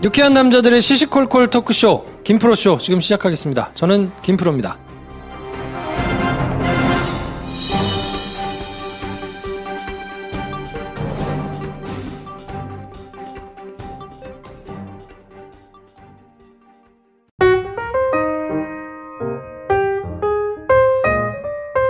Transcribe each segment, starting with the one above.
유쾌한 남자들의 시시콜콜 토크쇼 김프로쇼 지금 시작하겠습니다. 저는 김프로입니다.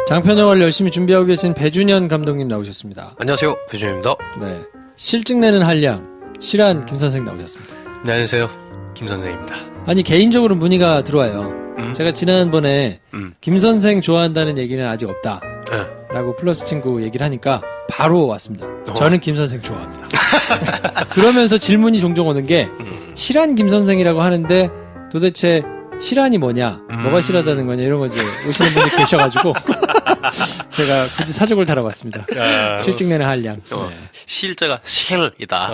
장편 영화를 열심히 준비하고 계신 배준현 감독님 나오셨습니다. 안녕하세요, 배준현입니다. 네, 실증내는 한량 실한 김선생 나오셨습니다. 네, 안녕하세요, 김선생입니다. 아니 개인적으로 문의가 들어와요. 제가 지난번에 김선생 좋아한다는 얘기는 아직 없다 라고 플러스 친구 얘기를 하니까 바로 왔습니다. 저는 김선생 좋아합니다. 그러면서 질문이 종종 오는 게 실한 김선생이라고 하는데 도대체 실한이 뭐냐, 뭐가 실하다는 거냐 이런 거 이제 오시는 분이 계셔가지고 제가 굳이 사족을 달아봤습니다. 실증내는 한량. 네. 실자가 실이다.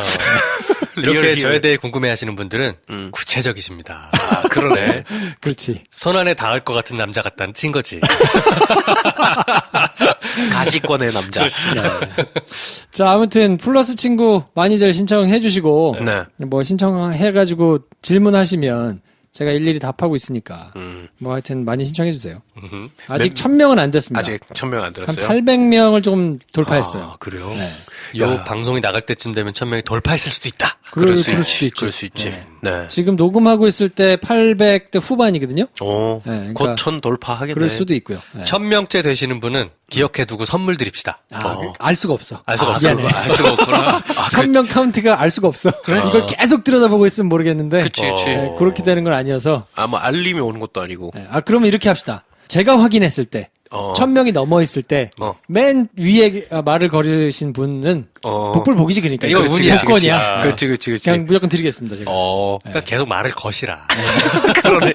이렇게 저에 대해 궁금해하시는 분들은 구체적이십니다. 아, 그러네. 그렇지. 손안에 닿을 것 같은 남자 같다는 친 거지. 가시권의 남자. 네. 자, 아무튼 플러스 친구 많이들 신청해 주시고 네. 뭐 신청해가지고 질문하시면 제가 일일이 답하고 있으니까 뭐 하여튼 많이 신청해 주세요. 아직 1000명은 안 됐습니다. 아직 1000명 안 들었어요? 한 800명을 조금 돌파했어요. 아, 그래요? 네. 요 방송이 나갈 때쯤 되면 1000명이 돌파했을 수도 있다. 그럴 수도 있죠. 그럴 수 있지. 네. 네. 지금 녹음하고 있을 때 800대 후반이거든요. 오, 네, 그러니까 곧 1000 돌파하겠네. 그럴 수도 있고요. 네. 1000명째 되시는 분은 기억해두고 선물 드립시다. 알 수가 없어. 알 수가 없어. 미안해. 알 수가 없구나. 1000명 카운트가 알 수가 없어. 이걸 계속 들여다보고 있으면 모르겠는데. 그치. 네, 그렇게 되는 건 아니어서. 뭐 알림이 오는 것도 아니고. 네, 그러면 이렇게 합시다. 제가 확인했을 때, 1000명이 넘어 있을 때, 맨 위에 말을 걸으신 분은 복불복이지, 그러니까. 이거 그렇지, 복권이야. 그렇지. 그냥 무조건 드리겠습니다, 제가. 그러니까 계속 말을 거시라. 그러네.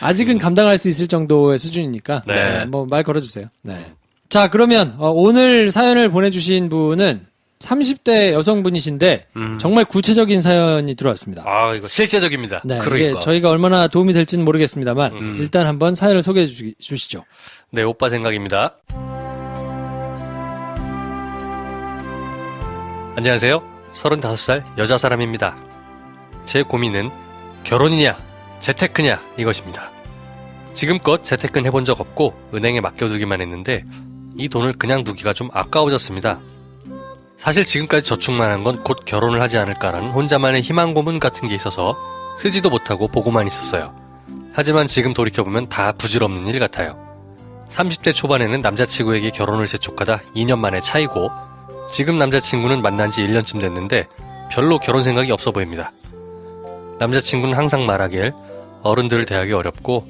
아직은 감당할 수 있을 정도의 수준이니까. 네. 뭐 말 걸어주세요. 네. 자, 그러면 오늘 사연을 보내주신 분은 30대 여성분이신데 정말 구체적인 사연이 들어왔습니다. 아, 이거 실제적입니다. 네, 그러니까. 이게 저희가 얼마나 도움이 될지는 모르겠습니다만 일단 한번 사연을 소개해 주시죠. 네, 오빠 생각입니다. 안녕하세요. 35살 여자 사람입니다. 제 고민은 결혼이냐, 재테크냐 이것입니다. 지금껏 재테크는 해본 적 없고 은행에 맡겨두기만 했는데 이 돈을 그냥 두기가 좀 아까워졌습니다. 사실 지금까지 저축만 한 건 곧 결혼을 하지 않을까라는 혼자만의 희망 고문 같은 게 있어서 쓰지도 못하고 보고만 있었어요. 하지만 지금 돌이켜보면 다 부질없는 일 같아요. 30대 초반에는 남자친구에게 결혼을 재촉하다 2년 만에 차이고 지금 남자친구는 만난 지 1년쯤 됐는데 별로 결혼 생각이 없어 보입니다. 남자친구는 항상 말하길 어른들을 대하기 어렵고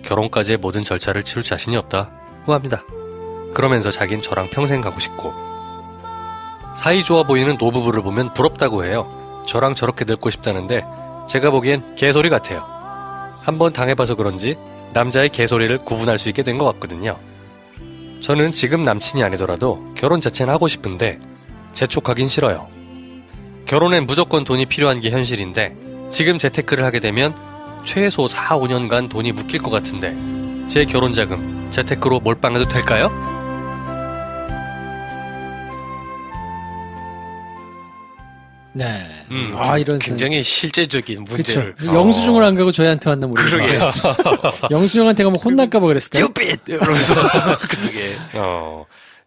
결혼까지의 모든 절차를 치룰 자신이 없다고 합니다. 그러면서 자긴 저랑 평생 가고 싶고 사이 좋아 보이는 노부부를 보면 부럽다고 해요. 저랑 저렇게 늙고 싶다는데 제가 보기엔 개소리 같아요. 한번 당해봐서 그런지 남자의 개소리를 구분할 수 있게 된 것 같거든요. 저는 지금 남친이 아니더라도 결혼 자체는 하고 싶은데 재촉하긴 싫어요. 결혼엔 무조건 돈이 필요한 게 현실인데 지금 재테크를 하게 되면 최소 4, 5년간 돈이 묶일 것 같은데 제 결혼 자금 재테크로 몰빵해도 될까요? 네. 이런 굉장히 실제적인 문제를. 그쵸. 영수증을 안 가고 저희한테 왔나 모르겠어요. 영수증한테 가면 혼날까봐 그랬을까요? Stupid! 이러면서. 그게.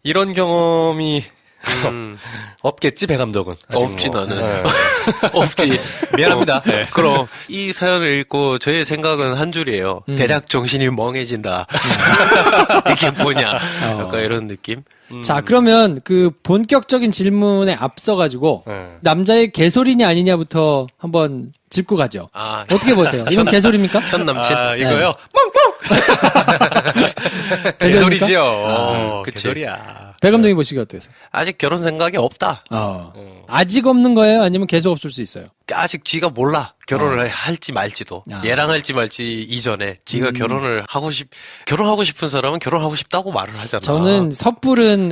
이런 경험이 없겠지, 배 감독은. 없지, 뭐. 나는. 네. 없지. 미안합니다. 네. 그럼 이 사연을 읽고 저의 생각은 한 줄이에요. 대략 정신이 멍해진다. 이게 뭐냐. 약간 이런 느낌? 자, 그러면 그 본격적인 질문에 앞서가지고 남자의 개소리냐 아니냐부터 한번 짚고 가죠. 어떻게 보세요? 이건 개소리입니까? 현 남친? 이거요? 개소리입니까? 개소리지요. 그치. 개소리야. 배 감독님 보시기에 어떠세요? 아직 결혼 생각이 없다. 아직 없는 거예요? 아니면 계속 없을 수 있어요? 아직 지가 몰라. 결혼을 할지 말지도. 얘랑 할지 말지 이전에 지가 결혼하고 싶은 사람은 결혼하고 싶다고 말을 하잖아. 저는 섣부른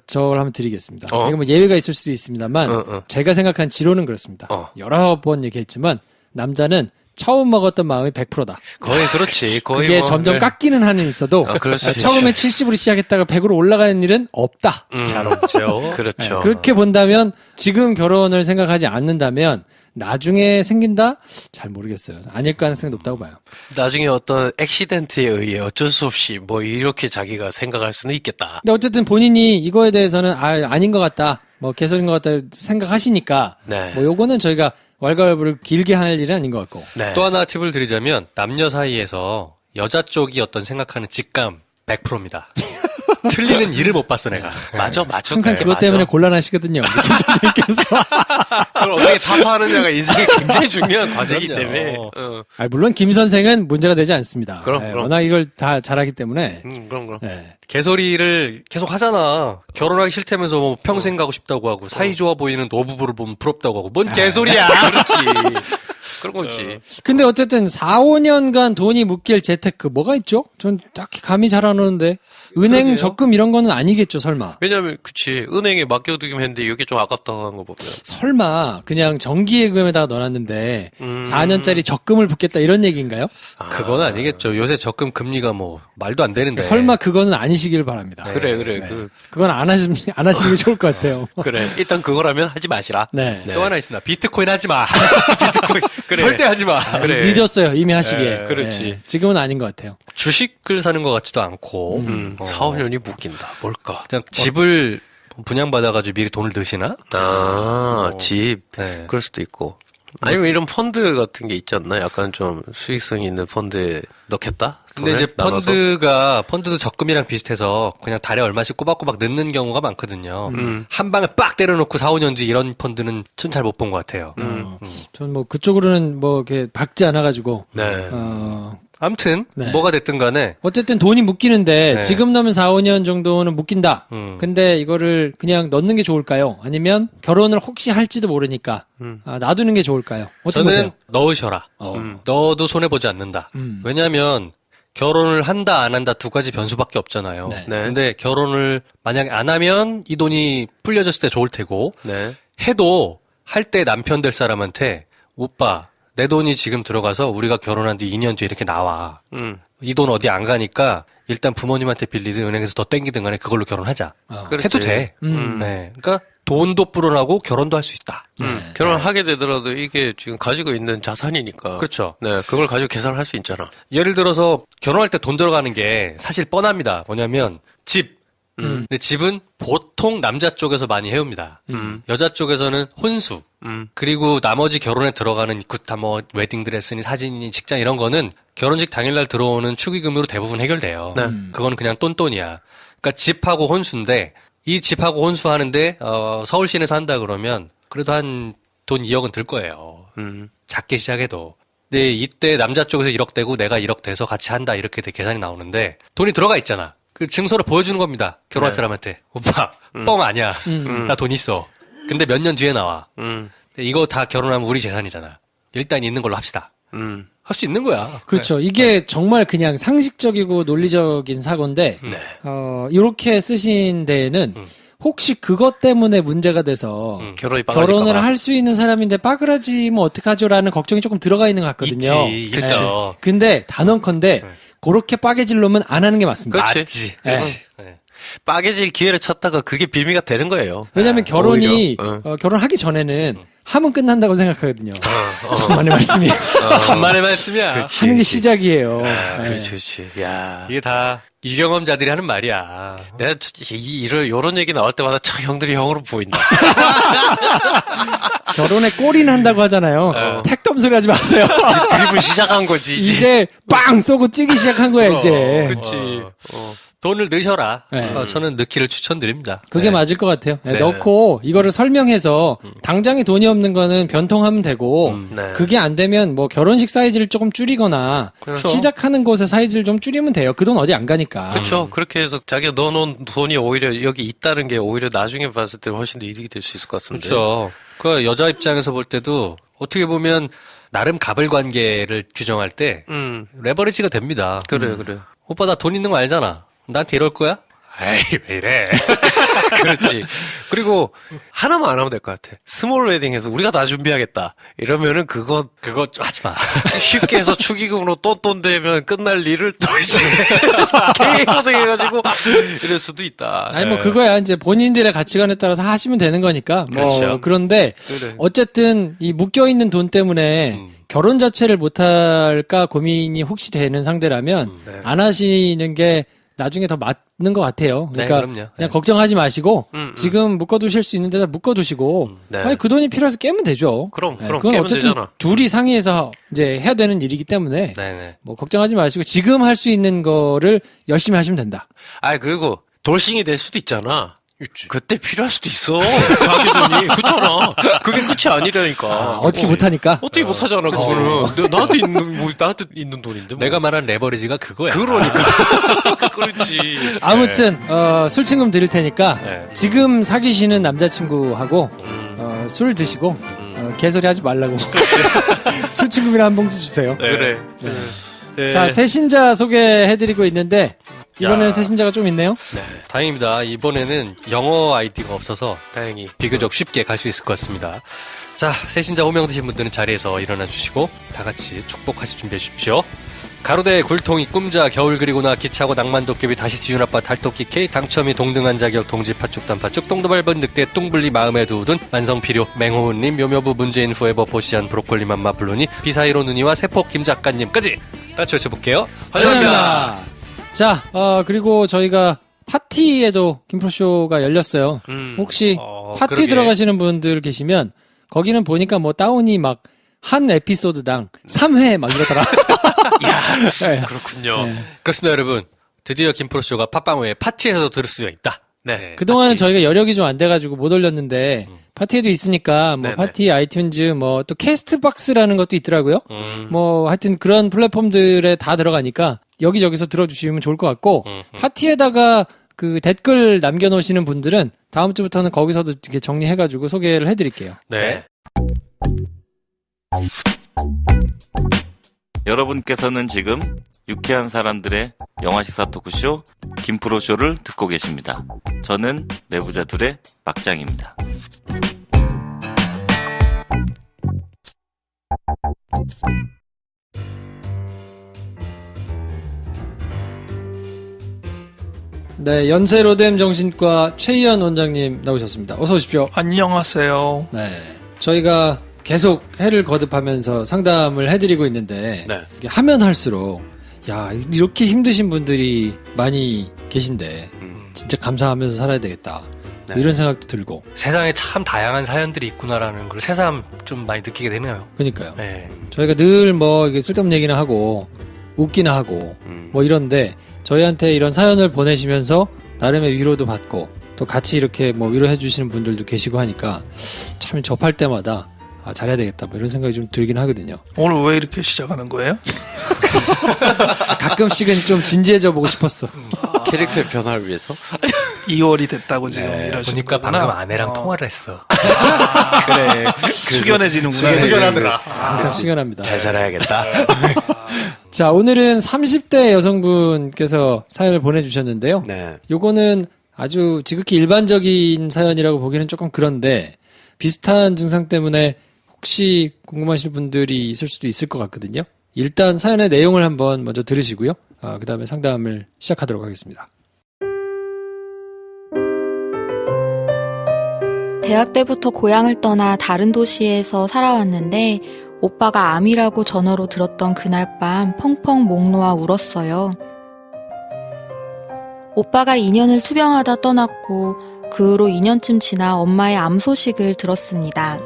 저걸 한번 드리겠습니다. 이거 뭐 예외가 있을 수도 있습니다만 제가 생각한 지론은 그렇습니다. 여러 번 얘기했지만 남자는 처음 먹었던 마음이 100%다. 거의 그렇지. 거의 그게 뭐, 점점 깎이는 한은 있어도 처음에 70으로 시작했다가 100으로 올라가는 일은 없다. 잘 없죠. 그렇죠. 그렇게 본다면 지금 결혼을 생각하지 않는다면 나중에 생긴다? 잘 모르겠어요. 아닐 가능성이 높다고 봐요. 나중에 어떤 액시덴트에 의해 어쩔 수 없이 뭐 이렇게 자기가 생각할 수는 있겠다. 근데 어쨌든 본인이 이거에 대해서는 아닌 것 같다. 뭐 개소리인 것 같다 생각하시니까 네. 뭐 요거는 저희가 왈가왈부를 길게 할 일은 아닌 것 같고. 네. 또 하나 팁을 드리자면 남녀 사이에서 여자 쪽이 어떤 생각하는 직감 100%입니다. 틀리는 일을 못 봤어 내가. 맞아. 항상 그것 때문에 곤란하시거든요. 선생님께서. 그걸 어떻게 타파하느냐가 인생에 굉장히 중요한 과제이기 그럼요. 때문에. 물론 김 선생은 문제가 되지 않습니다. 그럼. 워낙 이걸 다 잘하기 때문에. 그럼. 네. 개소리를 계속 하잖아. 결혼하기 싫다면서 뭐 평생 가고 싶다고 하고 사이 좋아 보이는 노부부를 보면 부럽다고 하고 뭔 개소리야. 그렇지. 그런 거지. 근데 어쨌든 4, 5년간 돈이 묶일 재테크 뭐가 있죠? 전 딱히 감이 잘 안 오는데. 은행 그러게요. 적금 이런 거는 아니겠죠, 설마. 왜냐면, 그치. 은행에 맡겨두기만 했는데 이게 좀 아깝다고 하는 거 보면. 설마 그냥 정기예금에다가 넣어놨는데 4년짜리 적금을 붓겠다 이런 얘기인가요? 그건 아니겠죠. 요새 적금 금리가 뭐 말도 안 되는데. 설마 그거는 아니시길 바랍니다. 그래. 네. 그건 안 하시는 게 좋을 것 같아요. 그래. 일단 그거라면 하지 마시라. 네. 또 하나 있습니다. 비트코인 하지 마. 비트코인. 그래. 절대 하지 마. 그래. 늦었어요, 이미 하시기에. 네, 그렇지. 지금은 아닌 것 같아요. 주식을 사는 것 같지도 않고 4, 5년이 묶인다. 뭘까? 그냥 집을 분양받아가지고 미리 돈을 넣으시나? 집. 네. 그럴 수도 있고. 아니면 이런 펀드 같은 게 있지 않나? 약간 좀 수익성이 있는 펀드에 넣겠다? 근데 돈을 이제 나눠서? 펀드도 적금이랑 비슷해서 그냥 달에 얼마씩 꼬박꼬박 넣는 경우가 많거든요. 음. 한 방에 빡 때려놓고 4, 5년 뒤 이런 펀드는 전 잘 못 본 것 같아요. 전 뭐 그쪽으로는 뭐 이렇게 박지 않아가지고. 네. 아무튼 네. 뭐가 됐든 간에 어쨌든 돈이 묶이는데 네. 지금 넣으면 4, 5년 정도는 묶인다. 근데 이거를 그냥 넣는 게 좋을까요? 아니면 결혼을 혹시 할지도 모르니까 놔두는 게 좋을까요? 어떻게 저는 보세요? 넣으셔라. 넣어도 손해보지 않는다. 왜냐하면 결혼을 한다 안 한다 두 가지 변수밖에 없잖아요. 네. 네. 근데 결혼을 만약에 안 하면 이 돈이 풀려졌을 때 좋을 테고 네. 해도 할 때 남편 될 사람한테 오빠 내 돈이 지금 들어가서 우리가 결혼한 뒤 2년 뒤에 이렇게 나와. 이 돈 어디 안 가니까 일단 부모님한테 빌리든 은행에서 더 땡기든 간에 그걸로 결혼하자. 그렇지. 해도 돼. 네. 그러니까 돈도 불어나고 결혼도 할 수 있다. 결혼하게 되더라도 이게 지금 가지고 있는 자산이니까. 그렇죠. 네. 그걸 가지고 계산을 할 수 있잖아. 예를 들어서 결혼할 때 돈 들어가는 게 사실 뻔합니다. 뭐냐면 집. 근데 집은 보통 남자 쪽에서 많이 해옵니다. 여자 쪽에서는 혼수. 그리고 나머지 결혼에 들어가는 기타 뭐 웨딩드레스니 사진이니 직장 이런 거는 결혼식 당일날 들어오는 축의금으로 대부분 해결돼요. 네. 그거는 그냥 똔똔이야. 그러니까 집하고 혼수인데 이 집하고 혼수하는데 서울 시내에서 한다 그러면 그래도 한 돈 2억은 들 거예요. 작게 시작해도. 근데 이때 남자 쪽에서 1억 되고 내가 1억 돼서 같이 한다 이렇게 계산이 나오는데 돈이 들어가 있잖아. 그 증서를 보여주는 겁니다. 결혼할 네. 사람한테. 오빠 뻥 아니야. 나 돈 있어. 근데 몇 년 뒤에 나와. 근데 이거 다 결혼하면 우리 재산이잖아. 일단 있는 걸로 합시다. 할 수 있는 거야. 그렇죠. 이게 정말 그냥 상식적이고 논리적인 사고인데, 이렇게 쓰신 데에는 혹시 그것 때문에 문제가 돼서 결혼이 빠질까 결혼을 봐. 할 수 있는 사람인데 빠그라지면 어떡하죠라는 걱정이 조금 들어가 있는 것 같거든요. 있어. 근데 단언컨대 그렇게 빠개질 놈은 안 하는 게 맞습니다. 그렇지. 맞지. 네. 네. 빠개질 기회를 찾다가 그게 빌미가 되는 거예요. 왜냐하면 결혼이 오히려. 결혼하기 전에는 하면 끝난다고 생각하거든요. 정말의 말씀이 천만의 말씀이야. 하는 게 시작이에요. 아, 네. 그렇지. 야. 이게 다 유경험자들이 하는 말이야. 내가 이런 얘기 나올 때마다 참 형들이 형으로 보인다. 결혼에 골인 한다고 하잖아요. 택덤 소리 하지 마세요. 드립을 시작한 거지. 이제 빵 쏘고 뛰기 시작한 거야 이제. 그치. 돈을 넣으셔라. 네. 저는 넣기를 추천드립니다. 그게 맞을 것 같아요. 네. 넣고 이거를 설명해서 당장에 돈이 없는 거는 변통하면 되고 네. 그게 안 되면 뭐 결혼식 사이즈를 조금 줄이거나 그렇죠. 시작하는 곳의 사이즈를 좀 줄이면 돼요. 그 돈 어디 안 가니까. 그렇죠. 그렇게 해서 자기가 넣어놓은 돈이 오히려 여기 있다는 게 오히려 나중에 봤을 때 훨씬 더 이득이 될 수 있을 것 같은데. 그렇죠. 그 여자 입장에서 볼 때도 어떻게 보면 나름 갑을 관계를 규정할 때 레버리지가 됩니다. 그래. 오빠 나 돈 있는 거 알잖아. 나한테 이럴 거야? 에이 왜 이래. 그렇지. 그리고 하나만 안 하면 될 것 같아. 스몰 웨딩에서 우리가 다 준비하겠다. 이러면은 그거 하지 마. 쉽게 해서 축의금으로 똔똔 되면 끝날 일을 또 이제 고생해가지고 이럴 수도 있다. 아니 뭐 그거야 이제 본인들의 가치관에 따라서 하시면 되는 거니까. 뭐 그렇죠. 그런데 그래. 어쨌든 이 묶여 있는 돈 때문에 결혼 자체를 못 할까 고민이 혹시 되는 상대라면 네. 안 하시는 게 나중에 더 맞는 것 같아요. 그러니까 네, 그럼요. 그냥 걱정하지 마시고 지금 묶어두실 수 있는 데다 묶어두시고 네. 아니 그 돈이 필요해서 깨면 되죠. 그럼 그건 깨면 어쨌든 되잖아. 둘이 상의해서 이제 해야 되는 일이기 때문에 네네. 뭐 걱정하지 마시고 지금 할 수 있는 거를 열심히 하시면 된다. 아 그리고 돌싱이 될 수도 있잖아. 그때 필요할 수도 있어. 자기 돈이. 그렇잖아. 그게 끝이 아니라니까. 어떻게 못하니까. 어떻게 못하잖아, 그거는. 나한테 있는 돈인데. 뭐. 내가 말한 레버리지가 그거야. 그러니까. 그렇지. 아무튼 술친금 드릴 테니까 네. 지금 사귀시는 남자친구하고 술 드시고 개소리 하지 말라고 술친금이나 한 봉지 주세요. 그래. 네. 자, 새신자 소개해드리고 있는데 이번에는 야. 새신자가 좀 있네요. 다행입니다. 이번에는 영어 아이디가 없어서 다행히. 비교적 쉽게 갈 수 있을 것 같습니다. 자, 새신자 호명되신 분들은 자리에서 일어나 주시고 다 같이 축복하실 준비해 주십시오. 가로대 굴통이 꿈자 겨울 그리고나 기차고 낭만도깨비 다시 지윤아빠 달토끼 K 당첨이 동등한 자격 동지 파축 단파축 똥도발번 늑대 뚱블리 마음에 두둔 만성필요 맹호은님 묘묘부 문재인 후에버 보시안 브로콜리 맘마 블루니 비사이로 누니와 세폭 김 작가님까지 같이 외쳐볼게요. 환영합니다. 자, 그리고 저희가 파티에도 김프로쇼가 열렸어요. 혹시 파티 그러게. 들어가시는 분들 계시면 거기는 보니까 뭐 다운이 막 한 에피소드당 3회 막 이러더라. 네. 그렇군요. 네. 그렇습니다, 여러분. 드디어 김프로쇼가 팟빵 외에 파티에서도 들을 수가 있다. 네. 그동안은 파티. 저희가 여력이 좀 안 돼가지고 못 올렸는데 파티에도 있으니까 뭐 네네. 파티, 아이튠즈 뭐 또 캐스트박스라는 것도 있더라고요. 음. 뭐 하여튼 그런 플랫폼들에 다 들어가니까 여기저기서 들어주시면 좋을 것 같고 파티에다가 그 댓글 남겨놓으시는 분들은 다음 주부터는 거기서도 이렇게 정리해가지고 소개를 해드릴게요. 네. 여러분께서는 지금 유쾌한 사람들의 영화식사 토크쇼 김프로쇼를 듣고 계십니다. 저는 내부자 둘의 막장입니다. 네, 연세로뎀 정신과 최희연 원장님 나오셨습니다. 어서 오십시오. 안녕하세요. 네, 저희가 계속 해를 거듭하면서 상담을 해드리고 있는데 네. 이게 하면 할수록 야 이렇게 힘드신 분들이 많이 계신데 진짜 감사하면서 살아야 되겠다 네. 이런 생각도 들고 세상에 참 다양한 사연들이 있구나라는 걸 새삼 좀 많이 느끼게 되네요. 그러니까요. 네. 저희가 늘 뭐 이게 쓸데없는 얘기나 하고 웃기나 하고 뭐 이런데 저희한테 이런 사연을 보내시면서 나름의 위로도 받고 또 같이 이렇게 뭐 위로해 주시는 분들도 계시고 하니까 참 접할 때마다 아, 잘해야 되겠다 뭐 이런 생각이 좀 들긴 하거든요. 오늘 왜 이렇게 시작하는 거예요? 가끔씩은 좀 진지해져 보고 싶었어. 캐릭터의 변화를 위해서. 2월이 됐다고 지금 네, 이러시는 보니까 거구나. 방금 아내랑 통화를 했어. 그래. 숙연해지는구나. 숙연하더라. 항상 시원합니다. 잘 살아야겠다. 자, 오늘은 30대 여성분께서 사연을 보내주셨는데요. 네. 요거는 아주 지극히 일반적인 사연이라고 보기는 조금 그런데 비슷한 증상 때문에 혹시 궁금하신 분들이 있을 수도 있을 것 같거든요. 일단 사연의 내용을 한번 먼저 들으시고요. 그 다음에 상담을 시작하도록 하겠습니다. 대학 때부터 고향을 떠나 다른 도시에서 살아왔는데 오빠가 암이라고 전화로 들었던 그날 밤 펑펑 목 놓아 울었어요. 오빠가 2년을 투병하다 떠났고 그 후로 2년쯤 지나 엄마의 암 소식을 들었습니다.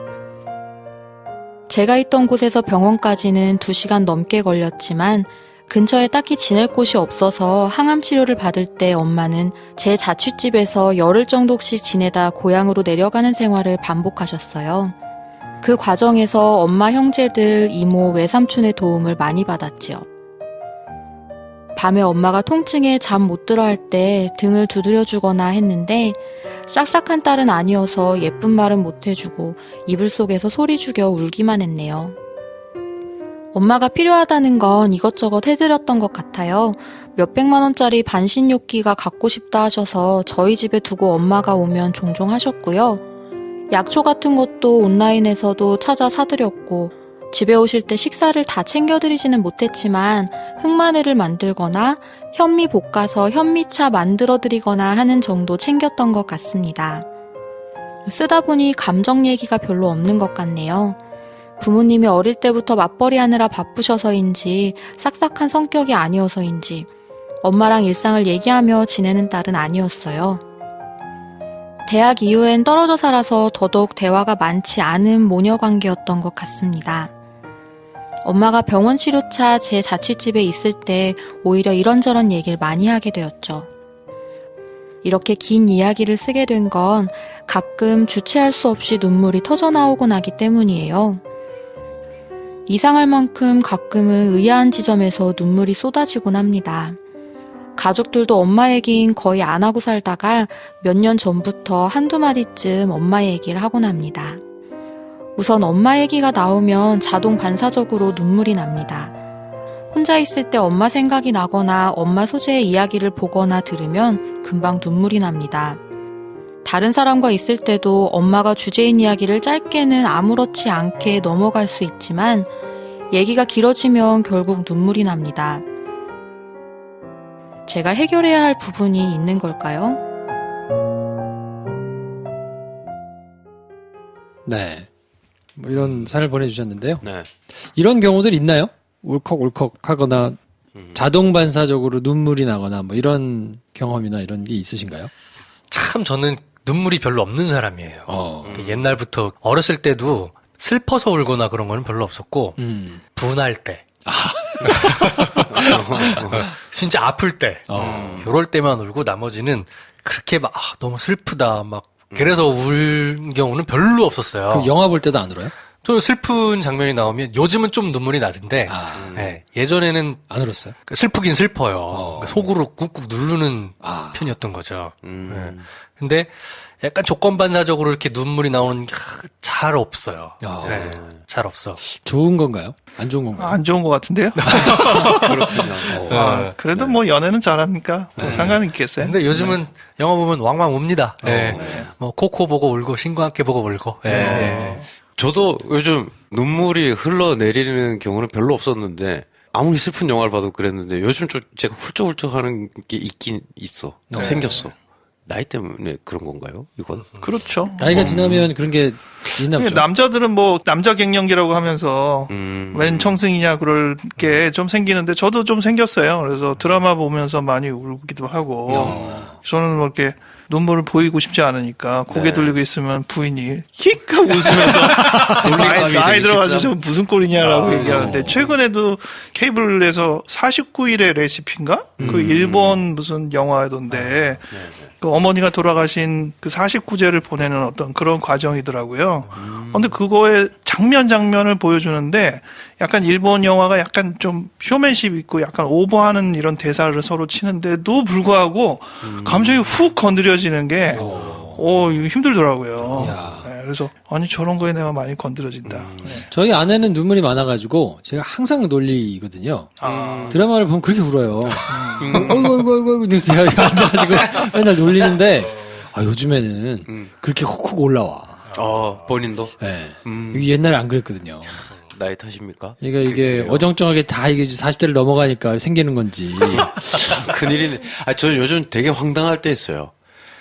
제가 있던 곳에서 병원까지는 2시간 넘게 걸렸지만 근처에 딱히 지낼 곳이 없어서 항암 치료를 받을 때 엄마는 제 자취집에서 열흘 정도씩 지내다 고향으로 내려가는 생활을 반복하셨어요. 그 과정에서 엄마 형제들, 이모, 외삼촌의 도움을 많이 받았지요. 밤에 엄마가 통증에 잠 못 들어 할 때 등을 두드려 주거나 했는데 싹싹한 딸은 아니어서 예쁜 말은 못 해주고 이불 속에서 소리 죽여 울기만 했네요. 엄마가 필요하다는 건 이것저것 해드렸던 것 같아요. 몇백만 원짜리 반신욕기가 갖고 싶다 하셔서 저희 집에 두고 엄마가 오면 종종 하셨고요. 약초 같은 것도 온라인에서도 찾아 사드렸고, 집에 오실 때 식사를 다 챙겨드리지는 못했지만 흑마늘을 만들거나 현미 볶아서 현미차 만들어드리거나 하는 정도 챙겼던 것 같습니다. 쓰다 보니 감정 얘기가 별로 없는 것 같네요. 부모님이 어릴 때부터 맞벌이 하느라 바쁘셔서인지 싹싹한 성격이 아니어서인지 엄마랑 일상을 얘기하며 지내는 딸은 아니었어요. 대학 이후엔 떨어져 살아서 더더욱 대화가 많지 않은 모녀 관계였던 것 같습니다. 엄마가 병원 치료차 제 자취집에 있을 때 오히려 이런저런 얘기를 많이 하게 되었죠. 이렇게 긴 이야기를 쓰게 된 건 가끔 주체할 수 없이 눈물이 터져나오곤 하기 때문이에요. 이상할 만큼 가끔은 의아한 지점에서 눈물이 쏟아지곤 합니다. 가족들도 엄마 얘기는 거의 안 하고 살다가 몇 년 전부터 한두 마디쯤 엄마 얘기를 하곤 합니다. 우선 엄마 얘기가 나오면 자동 반사적으로 눈물이 납니다. 혼자 있을 때 엄마 생각이 나거나 엄마 소재의 이야기를 보거나 들으면 금방 눈물이 납니다. 다른 사람과 있을 때도 엄마가 주제인 이야기를 짧게는 아무렇지 않게 넘어갈 수 있지만 얘기가 길어지면 결국 눈물이 납니다. 제가 해결해야 할 부분이 있는 걸까요? 네. 뭐 이런 사연을 보내주셨는데요. 네. 이런 경우들 있나요? 울컥울컥 하거나 자동 반사적으로 눈물이 나거나 뭐 이런 경험이나 이런 게 있으신가요? 참 저는 눈물이 별로 없는 사람이에요. 옛날부터 어렸을 때도 슬퍼서 울거나 그런 거는 별로 없었고 분할 때 진짜 아플 때 요럴 때만 울고 나머지는 그렇게 막 너무 슬프다 막 그래서 울 경우는 별로 없었어요. 그럼 영화 볼 때도 안 울어요? 좀 슬픈 장면이 나오면 요즘은 좀 눈물이 나던데 네, 예전에는 안 울었어요? 슬프긴 슬퍼요. 속으로 꾹꾹 누르는 편이었던 거죠. 네. 근데 약간 조건반사적으로 이렇게 눈물이 나오는 게 잘 없어요. 네, 잘 없어. 좋은 건가요? 안 좋은 건가요? 안 좋은 것 같은데요? 그렇군요. 그래도 뭐 연애는 잘하니까 뭐 상관이 있겠어요? 근데 요즘은 영화 보면 왕왕 웁니다. 네. 뭐 코코 보고 울고 신과 함께 보고 울고. 네. 저도 요즘 눈물이 흘러내리는 경우는 별로 없었는데 아무리 슬픈 영화를 봐도 그랬는데 요즘 좀 제가 훌쩍훌쩍 하는 게 있긴 있어. 생겼어. 나이 때문에 그런 건가요? 이건? 그렇죠. 나이가 지나면 그런 게 있나 보죠. 남자들은 뭐 남자 갱년기라고 하면서 웬 청승이냐 그럴 게 좀 생기는데 저도 좀 생겼어요. 그래서 드라마 보면서 많이 울기도 하고 저는 뭐 이렇게 눈물을 보이고 싶지 않으니까 고개 돌리고 있으면 부인이 힉 하고 웃으면서 나이 들어가지고 저 무슨 꼴이냐라고 얘기하는데 최근에도 케이블에서 49일의 레시피인가? 그 일본 무슨 영화던데 그 어머니가 돌아가신 그 49제를 보내는 어떤 그런 과정이더라고요. 근데 그거의 장면을 보여주는데 약간 일본 영화가 약간 좀 쇼맨십 있고 약간 오버하는 이런 대사를 서로 치는데도 불구하고 감정이 훅 건드려지는 게 이거 힘들더라고요. 네, 그래서 아니 저런 거에 내가 많이 건드려진다. 네. 저희 아내는 눈물이 많아가지고 제가 항상 놀리거든요. 드라마를 보면 그렇게 울어요. 어이구 이러면서 앉아가지고 맨날 놀리는데 요즘에는 그렇게 훅훅 올라와. 본인도? 네. 이게 옛날에 안 그랬거든요. 나이 탓입니까? 이게 어정쩡하게 다 이게 40대를 넘어가니까 생기는 건지. 큰일이네. 저는 요즘 되게 황당할 때 있어요.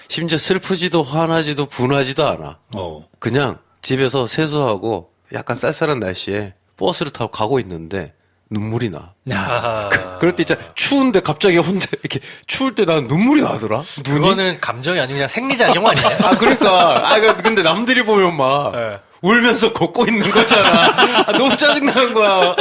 심지어 슬프지도 화나지도 분하지도 않아. 그냥 집에서 세수하고 약간 쌀쌀한 날씨에 버스를 타고 가고 있는데 눈물이 나. 그럴 때 있잖아. 추운데 갑자기 혼자 이렇게 추울 때 난 눈물이 나더라. 그거는 감정이 아니고 그냥 생리작용 아니에요? 그러니까. 근데 남들이 보면 막 울면서 걷고 있는 거잖아. 너무 짜증나는 거야.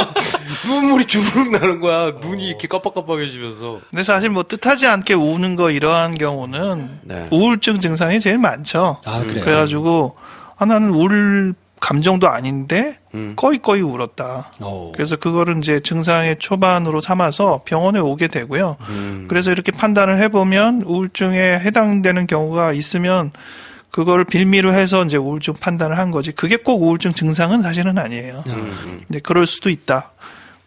눈물이 주르륵 나는 거야. 눈이 이렇게 깜빡깜빡해지면서. 근데 사실 뭐 뜻하지 않게 우는 거 이러한 경우는 우울증 증상이 제일 많죠. 그래요? 그래가지고 나는 울 감정도 아닌데 꺼이꺼이 울었다. 그래서 그거를 이제 증상의 초반으로 삼아서 병원에 오게 되고요. 그래서 이렇게 판단을 해보면 우울증에 해당되는 경우가 있으면 그걸 빌미로 해서 이제 우울증 판단을 한 거지. 그게 꼭 우울증 증상은 사실은 아니에요. 근데 그럴 수도 있다.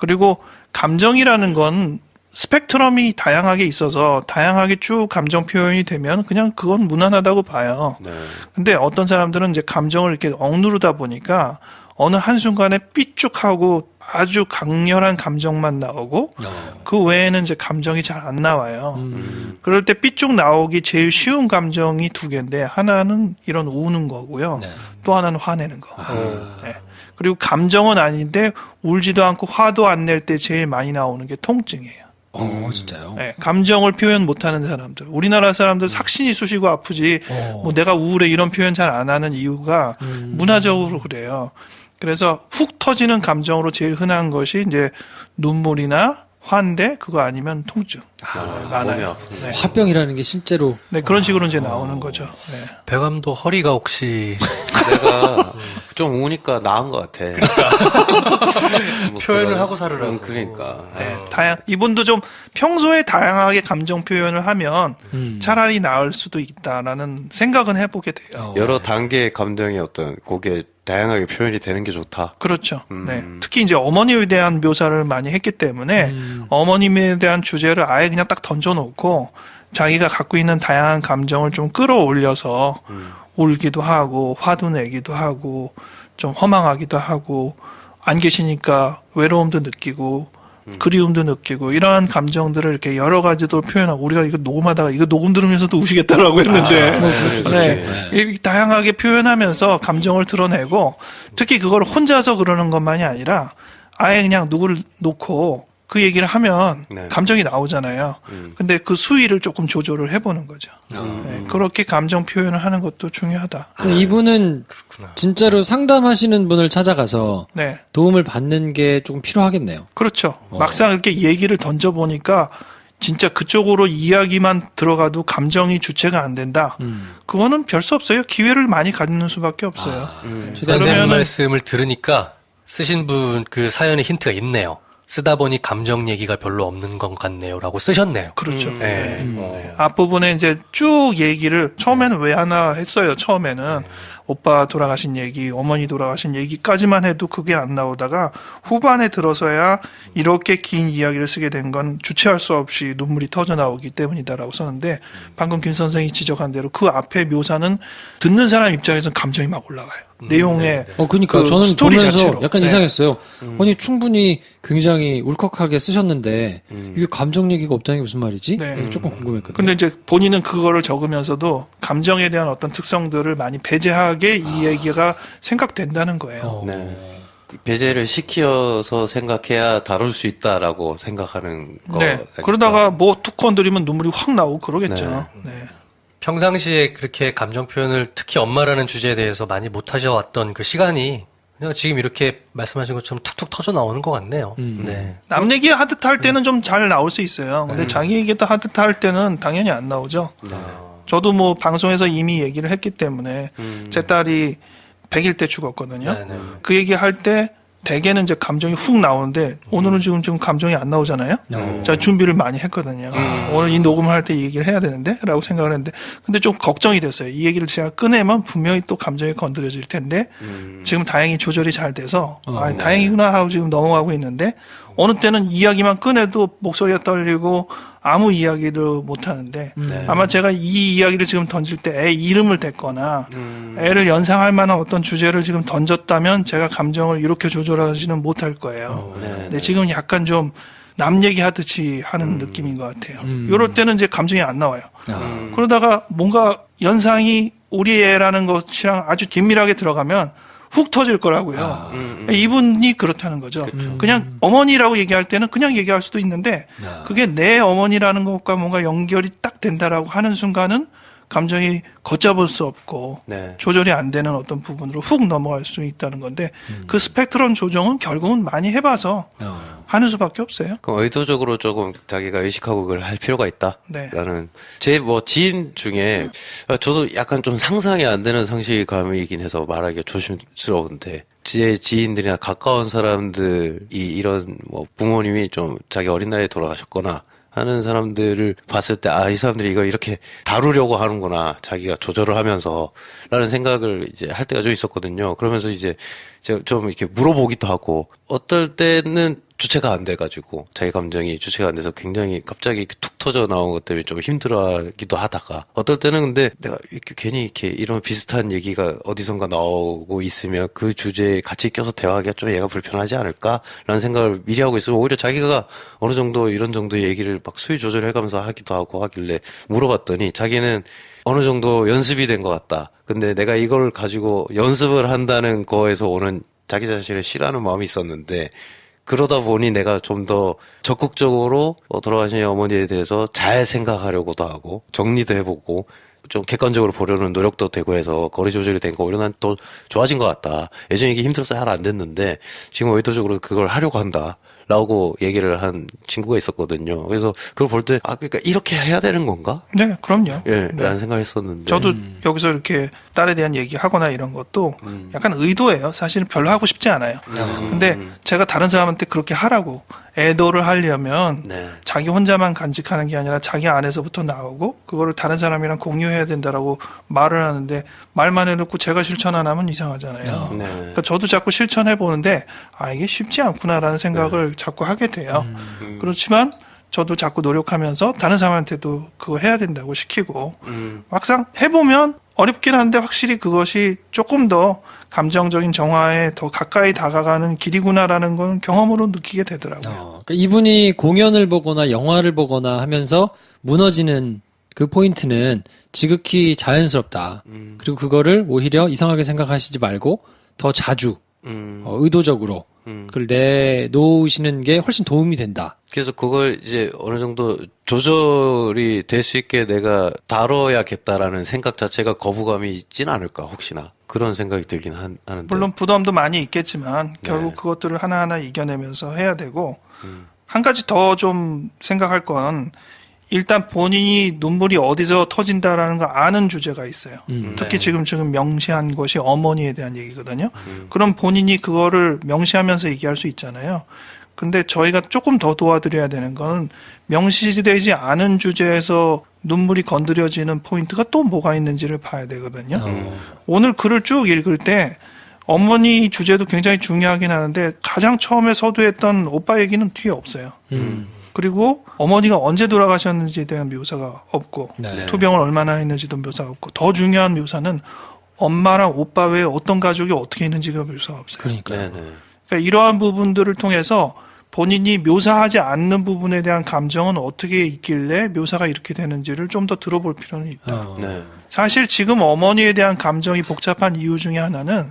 그리고 감정이라는 건 스펙트럼이 다양하게 있어서 다양하게 쭉 감정 표현이 되면 그냥 그건 무난하다고 봐요. 네. 근데 어떤 사람들은 이제 감정을 이렇게 억누르다 보니까 어느 한순간에 삐죽하고 아주 강렬한 감정만 나오고 그 외에는 이제 감정이 잘 안 나와요. 그럴 때 삐쭉 나오기 제일 쉬운 감정이 두 개인데 하나는 이런 우는 거고요. 네. 또 하나는 화내는 거. 네. 그리고 감정은 아닌데 울지도 않고 화도 안 낼 때 제일 많이 나오는 게 통증이에요. 진짜요? 네, 감정을 표현 못하는 사람들. 우리나라 사람들 삭신이 쑤시고 아프지. 뭐 내가 우울해 이런 표현 잘 안 하는 이유가 문화적으로 그래요. 그래서 훅 터지는 감정으로 제일 흔한 것이 이제 눈물이나 화인데 그거 아니면 통증. 많아요. 네. 화병이라는 게 실제로 네, 그런 식으로 이제 나오는 거죠. 네. 배감도 허리가 혹시 내가 좀 우니까 나은 것 같아. 뭐 표현을 그런- 하고 살으라고. 그러니까. 네, 이분도 좀 평소에 다양하게 감정 표현을 하면 차라리 나을 수도 있다라는 생각은 해보게 돼요. 여러 단계의 감정이 어떤 거기에 다양하게 표현이 되는 게 좋다. 그렇죠. 네. 특히 이제 어머니에 대한 묘사를 많이 했기 때문에 어머님에 대한 주제를 아예 그냥 딱 던져놓고 자기가 갖고 있는 다양한 감정을 좀 끌어올려서 울기도 하고 화도 내기도 하고 좀 허망하기도 하고 안 계시니까 외로움도 느끼고 그리움도 느끼고 이러한 감정들을 이렇게 여러 가지도 표현하고 우리가 이거 녹음하다가 이거 녹음 들으면서도 우시겠다라고 했는데 네. 이 다양하게 표현하면서 감정을 드러내고 특히 그걸 혼자서 그러는 것만이 아니라 아예 그냥 누구를 놓고 그 얘기를 하면 네. 감정이 나오잖아요. 근데 그 수위를 조금 조절을 해보는 거죠. 네, 그렇게 감정 표현을 하는 것도 중요하다. 그럼 이분은 진짜로 상담하시는 분을 찾아가서 네. 도움을 받는 게 조금 필요하겠네요. 그렇죠. 막상 이렇게 얘기를 던져보니까 진짜 그쪽으로 이야기만 들어가도 감정이 주체가 안 된다. 그거는 별 수 없어요. 기회를 많이 갖는 수밖에 없어요. 선생님 말씀을 들으니까 쓰신 분 그 사연에 힌트가 있네요. 쓰다 보니 감정 얘기가 별로 없는 것 같네요라고 쓰셨네요. 그렇죠. 네. 앞부분에 이제 쭉 얘기를 처음에는 왜 하나 했어요. 처음에는 오빠 돌아가신 얘기, 어머니 돌아가신 얘기까지만 해도 그게 안 나오다가 후반에 들어서야 이렇게 긴 이야기를 쓰게 된 건 주체할 수 없이 눈물이 터져 나오기 때문이다라고 썼는데 방금 김 선생이 지적한 대로 그 앞에 묘사는 듣는 사람 입장에서는 감정이 막 올라가요. 내용에 그러니까 그 저는 스토리 보면서 자체로. 약간 네. 이상했어요. 아니 충분히 굉장히 울컥하게 쓰셨는데 이게 감정 얘기가 없다는 게 무슨 말이지? 네. 조금 궁금했거든요. 근데 이제 본인은 그거를 적으면서도 감정에 대한 어떤 특성들을 많이 배제하게 이 얘기가 생각된다는 거예요. 네. 그 배제를 시켜서 생각해야 다룰 수 있다라고 생각하는 거. 네. 그러다가 뭐 툭 건드리면 눈물이 확 나오고 그러겠죠. 네. 평상시에 그렇게 감정 표현을 특히 엄마라는 주제에 대해서 많이 못 하셔왔던 그 시간이 그냥 지금 이렇게 말씀하신 것처럼 툭툭 터져 나오는 것 같네요. 네. 남 얘기 하듯 할 때는 좀 잘 나올 수 있어요. 근데 자기 얘기도 하듯 할 때는 당연히 안 나오죠. 저도 뭐 방송에서 이미 얘기를 했기 때문에 제 딸이 100일 때 죽었거든요. 네, 네. 그 얘기할 때 대개는 이제 감정이 훅 나오는데 오늘은 지금 감정이 안 나오잖아요. 제가 준비를 많이 했거든요. 오늘 이 녹음을 할 때 이 얘기를 해야 되는데 라고 생각을 했는데 근데 좀 걱정이 됐어요. 이 얘기를 제가 꺼내면 분명히 또 감정이 건드려질 텐데 지금 다행히 조절이 잘 돼서 다행이구나 하고 지금 넘어가고 있는데 어느 때는 이야기만 꺼내도 목소리가 떨리고 아무 이야기도 못 하는데 아마 제가 이 이야기를 지금 던질 때 애 이름을 댔거나 애를 연상할 만한 어떤 주제를 지금 던졌다면 제가 감정을 이렇게 조절하지는 못할 거예요. 근데 지금 약간 좀 남 얘기하듯이 하는 느낌인 것 같아요. 이럴 때는 이제 감정이 안 나와요. 그러다가 뭔가 연상이 우리 애라는 것이랑 아주 긴밀하게 들어가면 훅 터질 거라고요. 이분이 그렇다는 거죠. 그냥 어머니라고 얘기할 때는 그냥 얘기할 수도 있는데 그게 내 어머니라는 것과 뭔가 연결이 딱 된다라고 하는 순간은 감정이 걷잡을 수 없고 네. 조절이 안 되는 어떤 부분으로 훅 넘어갈 수 있다는 건데 그 스펙트럼 조정은 결국은 많이 해봐서 하는 수밖에 없어요. 그럼 의도적으로 조금 자기가 의식하고 그걸 할 필요가 있다라는 제 뭐 지인 중에 저도 약간 좀 상상이 안 되는 상실감이긴 해서 말하기가 조심스러운데 제 지인들이나 가까운 사람들이 이런 뭐 부모님이 좀 자기 어린 나이에 돌아가셨거나 하는 사람들을 봤을 때, 이 사람들이 이걸 이렇게 다루려고 하는구나. 자기가 조절을 하면서. 라는 생각을 이제 할 때가 좀 있었거든요. 그러면서 이제 제가 좀 이렇게 물어보기도 하고, 어떨 때는 주체가 안 돼가지고, 자기 감정이 주체가 안 돼서 굉장히 갑자기 툭 터져 나온 것 때문에 좀 힘들어하기도 하다가, 어떨 때는 근데 내가 이렇게 괜히 이렇게 이런 비슷한 얘기가 어디선가 나오고 있으면 그 주제에 같이 껴서 대화하기가 좀 얘가 불편하지 않을까라는 생각을 미리 하고 있으면 오히려 자기가 어느 정도 이런 정도의 얘기를 막 수위 조절해가면서 하기도 하고 하길래 물어봤더니 자기는 어느 정도 연습이 된 것 같다. 근데 내가 이걸 가지고 연습을 한다는 거에서 오는 자기 자신을 싫어하는 마음이 있었는데, 그러다 보니 내가 좀 더 적극적으로 돌아가신 어머니에 대해서 잘 생각하려고도 하고 정리도 해보고 좀 객관적으로 보려는 노력도 되고 해서 거리 조절이 된 거 오히려 난 또 좋아진 것 같다. 예전에 이게 힘들어서 잘 안 됐는데 지금 의도적으로 그걸 하려고 한다. 라고 얘기를 한 친구가 있었거든요. 그래서 그걸 볼 때, 그러니까 이렇게 해야 되는 건가? 네, 그럼요. 예, 네. 라는 생각을 했었는데. 저도 여기서 이렇게 딸에 대한 얘기하거나 이런 것도 약간 의도예요. 사실은 별로 하고 싶지 않아요. 근데 제가 다른 사람한테 그렇게 하라고 애도를 하려면 네. 자기 혼자만 간직하는 게 아니라 자기 안에서부터 나오고 그거를 다른 사람이랑 공유해야 된다라고 말을 하는데 말만 해놓고 제가 실천 안 하면 이상하잖아요. 네. 그러니까 저도 자꾸 실천해 보는데 이게 쉽지 않구나라는 생각을 자꾸 하게 돼요. 그렇지만 저도 자꾸 노력하면서 다른 사람한테도 그거 해야 된다고 시키고 막상 해보면 어렵긴 한데 확실히 그것이 조금 더 감정적인 정화에 더 가까이 다가가는 길이구나라는 건 경험으로 느끼게 되더라고요. 그러니까 이분이 공연을 보거나 영화를 보거나 하면서 무너지는 그 포인트는 지극히 자연스럽다. 그리고 그거를 오히려 이상하게 생각하시지 말고 더 자주 의도적으로 그걸 내놓으시는 게 훨씬 도움이 된다. 그래서 그걸 이제 어느 정도 조절이 될 수 있게 내가 다뤄야겠다라는 생각 자체가 거부감이 있진 않을까, 혹시나. 그런 생각이 들긴 하는데. 물론 부담도 많이 있겠지만 결국 네. 그것들을 하나하나 이겨내면서 해야 되고 한 가지 더 좀 생각할 건 일단 본인이 눈물이 어디서 터진다라는 거 아는 주제가 있어요. 특히 지금 명시한 것이 어머니에 대한 얘기거든요. 그럼 본인이 그거를 명시하면서 얘기할 수 있잖아요. 근데 저희가 조금 더 도와드려야 되는 건 명시되지 않은 주제에서 눈물이 건드려지는 포인트가 또 뭐가 있는지를 봐야 되거든요. 오늘 글을 쭉 읽을 때 어머니 주제도 굉장히 중요하긴 하는데 가장 처음에 서두했던 오빠 얘기는 뒤에 없어요. 그리고 어머니가 언제 돌아가셨는지에 대한 묘사가 없고 네. 투병을 얼마나 했는지도 묘사가 없고 더 중요한 묘사는 엄마랑 오빠 외에 어떤 가족이 어떻게 있는지가 묘사가 없어요. 그러니까요. 그러니까 이러한 부분들을 통해서 본인이 묘사하지 않는 부분에 대한 감정은 어떻게 있길래 묘사가 이렇게 되는지를 좀 더 들어볼 필요는 있다. 네. 사실 지금 어머니에 대한 감정이 복잡한 이유 중에 하나는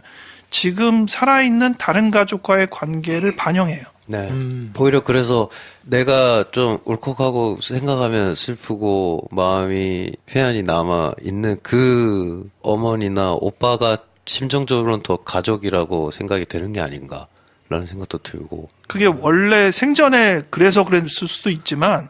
지금 살아있는 다른 가족과의 관계를 반영해요. 네. 오히려 그래서 내가 좀 울컥하고 생각하면 슬프고 마음이 회한이 남아 있는 그 어머니나 오빠가 심정적으로는 더 가족이라고 생각이 되는 게 아닌가라는 생각도 들고. 그게 원래 생전에 그래서 그랬을 수도 있지만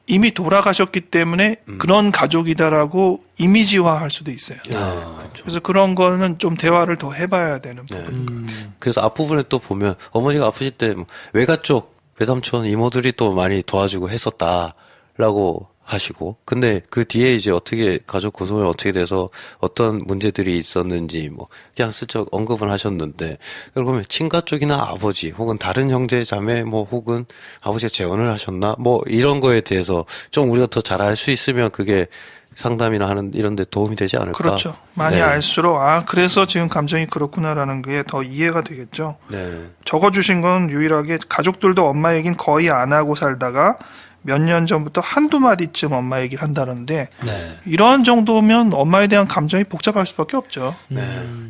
이미 돌아가셨기 때문에 그런 가족이다라고 이미지화할 수도 있어요. 그렇죠. 그래서 그런 거는 좀 대화를 더 해봐야 되는 네. 부분인 것 같아요. 그래서 앞부분에 또 보면 어머니가 아프실 때 외가 쪽 외삼촌 이모들이 또 많이 도와주고 했었다라고 하시고, 근데 그 뒤에 이제 어떻게 가족 구성이 어떻게 돼서 어떤 문제들이 있었는지 뭐 그냥 슬쩍 언급을 하셨는데, 그걸 보면 친가 쪽이나 아버지 혹은 다른 형제 자매 뭐 혹은 아버지가 재혼을 하셨나 뭐 이런 거에 대해서 좀 우리가 더 잘 알 수 있으면 그게 상담이나 하는 이런 데 도움이 되지 않을까. 그렇죠. 많이 네. 알수록 그래서 지금 감정이 그렇구나라는 게 더 이해가 되겠죠. 네. 적어주신 건 유일하게 가족들도 엄마 얘기는 거의 안 하고 살다가 몇 년 전부터 한두 마디쯤 엄마 얘기를 한다는데 네. 이런 정도면 엄마에 대한 감정이 복잡할 수밖에 없죠.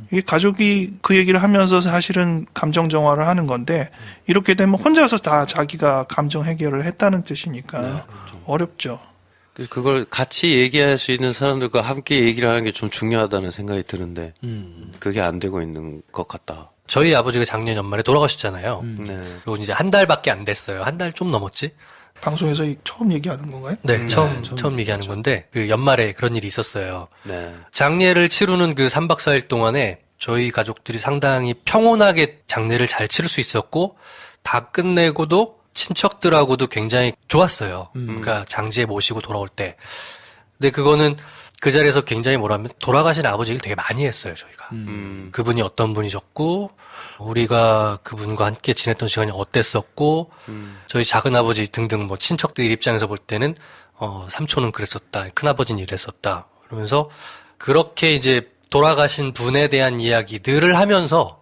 이게 가족이 그 얘기를 하면서 사실은 감정 정화를 하는 건데 이렇게 되면 혼자서 다 자기가 감정 해결을 했다는 뜻이니까 어렵죠. 그걸 같이 얘기할 수 있는 사람들과 함께 얘기를 하는 게 좀 중요하다는 생각이 드는데 그게 안 되고 있는 것 같다. 저희 아버지가 작년 연말에 돌아가셨잖아요. 네. 그리고 이제 한 달밖에 안 됐어요. 한 달 좀 넘었지? 방송에서 처음 얘기하는 건가요? 네, 처음 얘기하는 건데, 그 연말에 그런 일이 있었어요. 네. 장례를 치르는 그 3박 4일 동안에 저희 가족들이 상당히 평온하게 장례를 잘 치를 수 있었고, 다 끝내고도 친척들하고도 굉장히 좋았어요. 그러니까 장지에 모시고 돌아올 때. 근데 그거는 그 자리에서 굉장히 뭐라면 돌아가신 아버지 얘기를 되게 많이 했어요, 저희가. 그분이 어떤 분이셨고, 우리가 그분과 함께 지냈던 시간이 어땠었고, 저희 작은아버지 등등 뭐 친척들 입장에서 볼 때는, 삼촌은 그랬었다, 큰아버지는 이랬었다. 그러면서 그렇게 이제 돌아가신 분에 대한 이야기들을 하면서,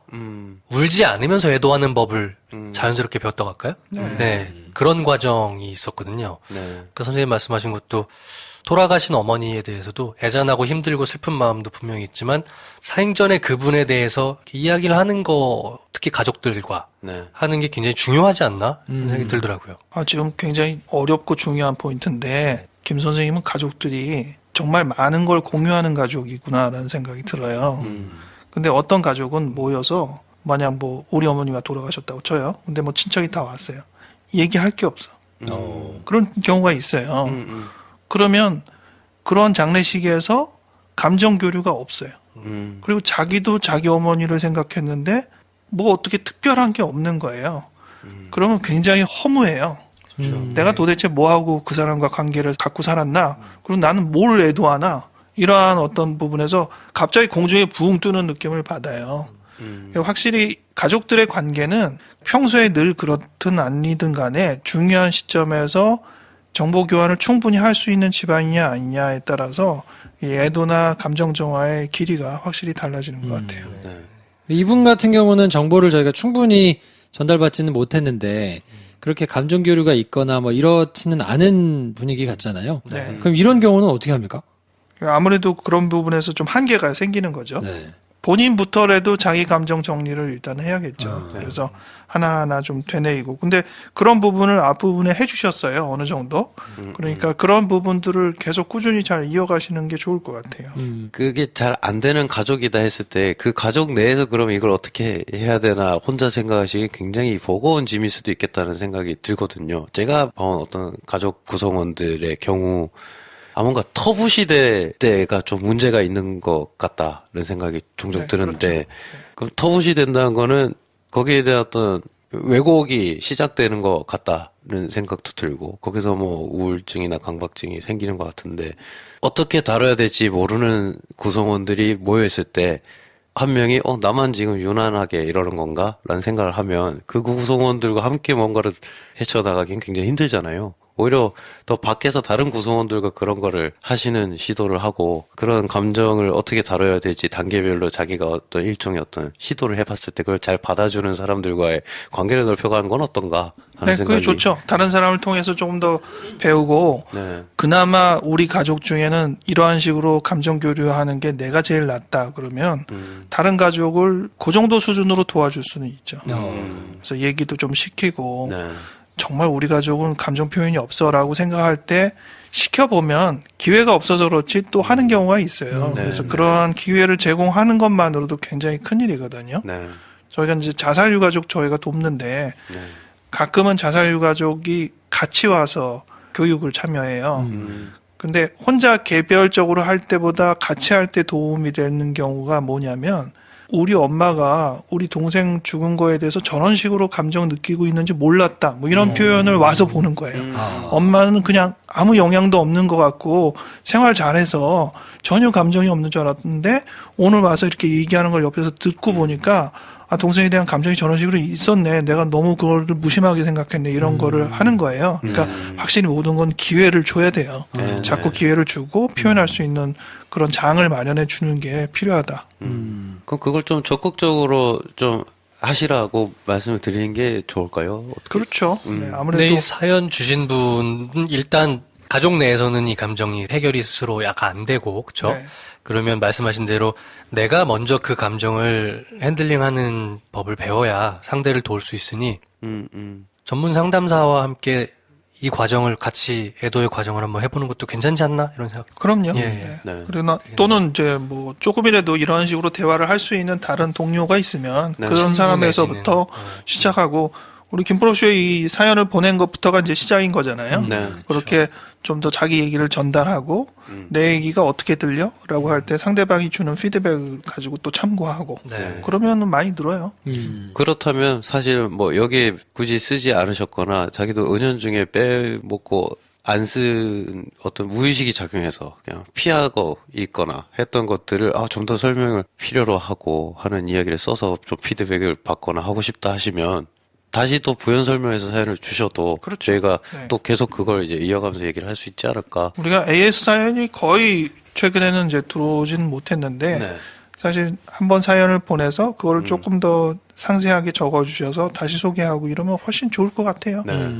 울지 않으면서 애도하는 법을 자연스럽게 배웠다고 할까요? 네. 그런 과정이 있었거든요. 네. 그 선생님 말씀하신 것도 돌아가신 어머니에 대해서도 애잔하고 힘들고 슬픈 마음도 분명히 있지만 사행전에 그분에 대해서 이야기를 하는 거, 특히 가족들과 네. 하는 게 굉장히 중요하지 않나 그런 생각이 들더라고요. 지금 굉장히 어렵고 중요한 포인트인데 김 선생님은 가족들이 정말 많은 걸 공유하는 가족이구나라는 생각이 들어요. 근데 어떤 가족은 모여서 만약 뭐 우리 어머니가 돌아가셨다고 쳐요. 근데 뭐 친척이 다 왔어요. 얘기할 게 없어. 그런 경우가 있어요. 그러면 그런 장례식에서 감정 교류가 없어요. 그리고 자기도 자기 어머니를 생각했는데 뭐 어떻게 특별한 게 없는 거예요. 그러면 굉장히 허무해요. 내가 도대체 뭐하고 그 사람과 관계를 갖고 살았나? 그리고 나는 뭘 애도하나? 이러한 어떤 부분에서 갑자기 공중에 붕 뜨는 느낌을 받아요. 확실히 가족들의 관계는 평소에 늘 그렇든 아니든 간에 중요한 시점에서 정보 교환을 충분히 할 수 있는 집안이냐 아니냐에 따라서 이 애도나 감정 정화의 길이가 확실히 달라지는 것 같아요. 네. 이분 같은 경우는 정보를 저희가 충분히 전달받지는 못했는데 그렇게 감정 교류가 있거나 뭐 이렇지는 않은 분위기 같잖아요. 네. 그럼 이런 경우는 어떻게 합니까? 아무래도 그런 부분에서 좀 한계가 생기는 거죠. 네. 본인부터라도 자기 감정 정리를 일단 해야겠죠. 그래서 하나하나 좀 되뇌이고. 근데 그런 부분을 앞부분에 해주셨어요. 어느 정도. 그러니까 그런 부분들을 계속 꾸준히 잘 이어가시는 게 좋을 것 같아요. 그게 잘 안 되는 가족이다 했을 때 그 가족 내에서 그럼 이걸 어떻게 해야 되나 혼자 생각하시기 굉장히 버거운 짐일 수도 있겠다는 생각이 들거든요. 제가 봐온 어떤 가족 구성원들의 경우 뭔가 터부 시대 때가 좀 문제가 있는 것 같다는 생각이 종종 네, 드는데 그렇죠. 그럼 터부시 된다는 거는 거기에 대한 어떤 왜곡이 시작되는 것 같다는 생각도 들고 거기서 뭐 우울증이나 강박증이 생기는 것 같은데 어떻게 다뤄야 될지 모르는 구성원들이 모여있을 때 한 명이 나만 지금 유난하게 이러는 건가? 라는 생각을 하면 그 구성원들과 함께 뭔가를 헤쳐나가긴 굉장히 힘들잖아요. 오히려 더 밖에서 다른 구성원들과 그런 거를 하시는 시도를 하고 그런 감정을 어떻게 다뤄야 될지 단계별로 자기가 어떤 일종의 어떤 시도를 해봤을 때 그걸 잘 받아주는 사람들과의 관계를 넓혀가는 건 어떤가 하는 네, 생각이. 그게 좋죠. 다른 사람을 통해서 조금 더 배우고 네. 그나마 우리 가족 중에는 이러한 식으로 감정 교류하는 게 내가 제일 낫다 그러면 다른 가족을 그 정도 수준으로 도와줄 수는 있죠. 그래서 얘기도 좀 시키고 네. 정말 우리 가족은 감정 표현이 없어라고 생각할 때 시켜보면 기회가 없어서 그렇지 또 하는 경우가 있어요. 네, 그래서 네. 그러한 기회를 제공하는 것만으로도 굉장히 큰일이거든요. 네. 저희가 이제 자살 유가족 저희가 돕는데 네. 가끔은 자살 유가족이 같이 와서 교육을 참여해요. 근데 혼자 개별적으로 할 때보다 같이 할 때 도움이 되는 경우가 뭐냐면 우리 엄마가 우리 동생 죽은 거에 대해서 저런 식으로 감정 느끼고 있는지 몰랐다. 뭐 이런 표현을 와서 보는 거예요. 엄마는 그냥 아무 영향도 없는 것 같고 생활 잘해서 전혀 감정이 없는 줄 알았는데 오늘 와서 이렇게 얘기하는 걸 옆에서 듣고 보니까 동생에 대한 감정이 저런 식으로 있었네. 내가 너무 그거를 무심하게 생각했네. 이런 거를 하는 거예요. 그러니까 확실히 모든 건 기회를 줘야 돼요. 네, 자꾸 네. 기회를 주고 표현할 수 있는 그런 장을 마련해 주는 게 필요하다. 그럼 그걸 좀 적극적으로 좀 하시라고 말씀을 드리는 게 좋을까요? 어떻게? 그렇죠. 네, 근데 아무래도 이 사연 주신 분은 일단 가족 내에서는 이 감정이 해결이 스스로 약간 안 되고, 그렇죠? 네. 그러면 말씀하신 대로 내가 먼저 그 감정을 핸들링하는 법을 배워야 상대를 도울 수 있으니 전문 상담사와 함께 이 과정을 같이 애도의 과정을 한번 해보는 것도 괜찮지 않나 이런 생각. 그럼요. 예, 네. 네. 그러나 또는 이제 뭐 조금이라도 이런 식으로 대화를 할 수 있는 다른 동료가 있으면 네. 그런 친구 사람에서부터 내지는, 시작하고 우리 김프로쇼에 이 사연을 보낸 것부터가 이제 시작인 거잖아요. 네. 그렇게 좀 더 자기 얘기를 전달하고 내 얘기가 어떻게 들려? 라고 할 때 상대방이 주는 피드백을 가지고 또 참고하고 네. 그러면 많이 늘어요. 그렇다면 사실 뭐 여기에 굳이 쓰지 않으셨거나 자기도 은연중에 빼먹고 안 쓴 어떤 무의식이 작용해서 그냥 피하고 있거나 했던 것들을 좀 더 설명을 필요로 하고 하는 이야기를 써서 좀 피드백을 받거나 하고 싶다 하시면 다시 또 부연 설명해서 사연을 주셔도 그렇죠. 저희가 네. 또 계속 그걸 이제 이어가면서 얘기를 할 수 있지 않을까. 우리가 AS 사연이 거의 최근에는 이제 들어오진 못했는데 네. 사실 한번 사연을 보내서 그거를 조금 더 상세하게 적어주셔서 다시 소개하고 이러면 훨씬 좋을 것 같아요. 네.